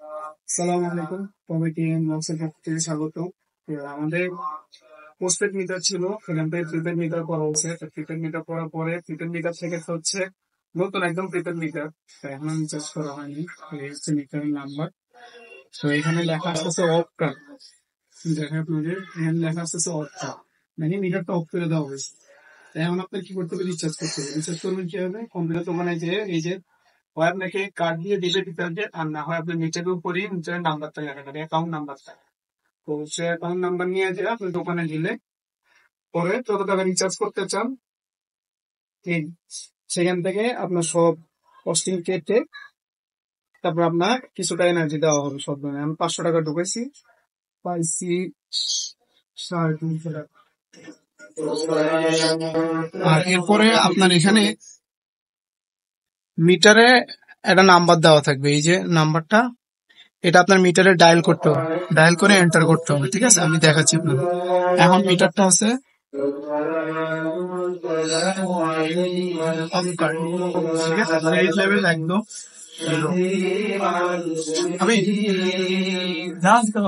আসসালামু আলাইকুম, সবাইকে মক্সের পক্ষ থেকে স্বাগত। তো আমাদের পোস্টপেড মিটার ছিল, সেখান থেকে প্রিপেড মিটার করা হচ্ছে। প্রিপেড মিটার করার পরে প্রিপেড মিটার থেকে হচ্ছে নতুন একদম প্রিপেড মিটার। এখন রিচার্জ করা হয়নি। এই হচ্ছে মিটারের নাম্বার। তো এখানে লেখা আসতেছে অফ কার্ড, দেখেন আপনাদের এখানে লেখা আসতেছে অফ কার্ড, মানে মিটারটা অফ করে দেওয়া হয়েছে। তাই এখন আপনার কি করতে হবে? রিচার্জ করতে হবে। রিচার্জ করবেন কিভাবে? কম্পিউটার দোকানে যে এই যে হয় আপনাকে কার্ড দিয়ে দিবে ডিটারজেন্ট, আর না হয় আপনার নিচের উপরই নিচের নাম্বারটা লেখা থাকে, অ্যাকাউন্ট নাম্বারটা। তো সে অ্যাকাউন্ট নাম্বার নিয়ে যে আপনি দোকানে গেলে পরে যত টাকা রিচার্জ করতে চান এই সেখান থেকে আপনার সব কস্টিং কেটে তারপর আপনার কিছুটা এনার্জি দেওয়া হবে। সব ধরনের আমি 500 টাকা ঢুকেছি, পাইছি 350 টাকা। আর এরপরে আপনার এখানে মিটারে একটা নাম্বার দেওয়া থাকবে, এই যে নাম্বারটা, এটা আপনার মিটারে ডায়াল করতে হবে, ডায়াল করে এন্টার করতে হবে। ঠিক আছে, আমি দেখাচ্ছি আপনাকে। এখন মিটারটা আছে অফ কার্ড, ঠিক আছে, এই লেভেল একদম zero। আমি জাহাজ কেন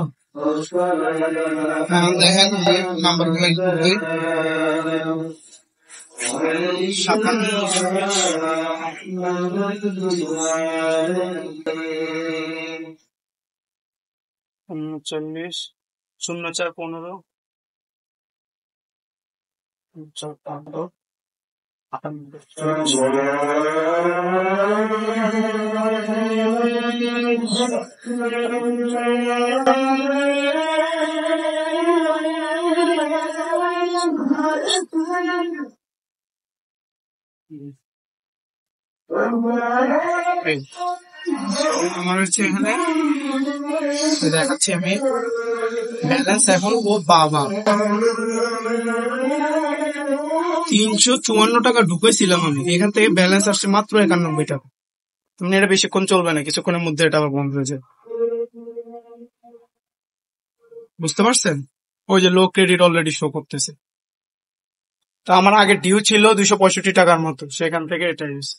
এখন দেখেন নাম্বার গুলো একটু দিই। 39, আমার হচ্ছে এখানে দেখাচ্ছি আমি ব্যালেন্স এখন ও বাবা 354 টাকা ঢুকেছিলাম আমি, এখান থেকে ব্যালেন্স আসছে মাত্র 91 টাকা। তুমি এটা বেশিক্ষণ চলবে না, কিছুক্ষণের মধ্যে এটা আবার বন্ধ হয়ে যাবে। বুঝতে পারছেন? ওই যে লো ক্রেডিট অলরেডি শো করতেছে। তা আমার আগে ডিউ ছিল 265 টাকার মতো, সেখান থেকে এটা হয়েছে।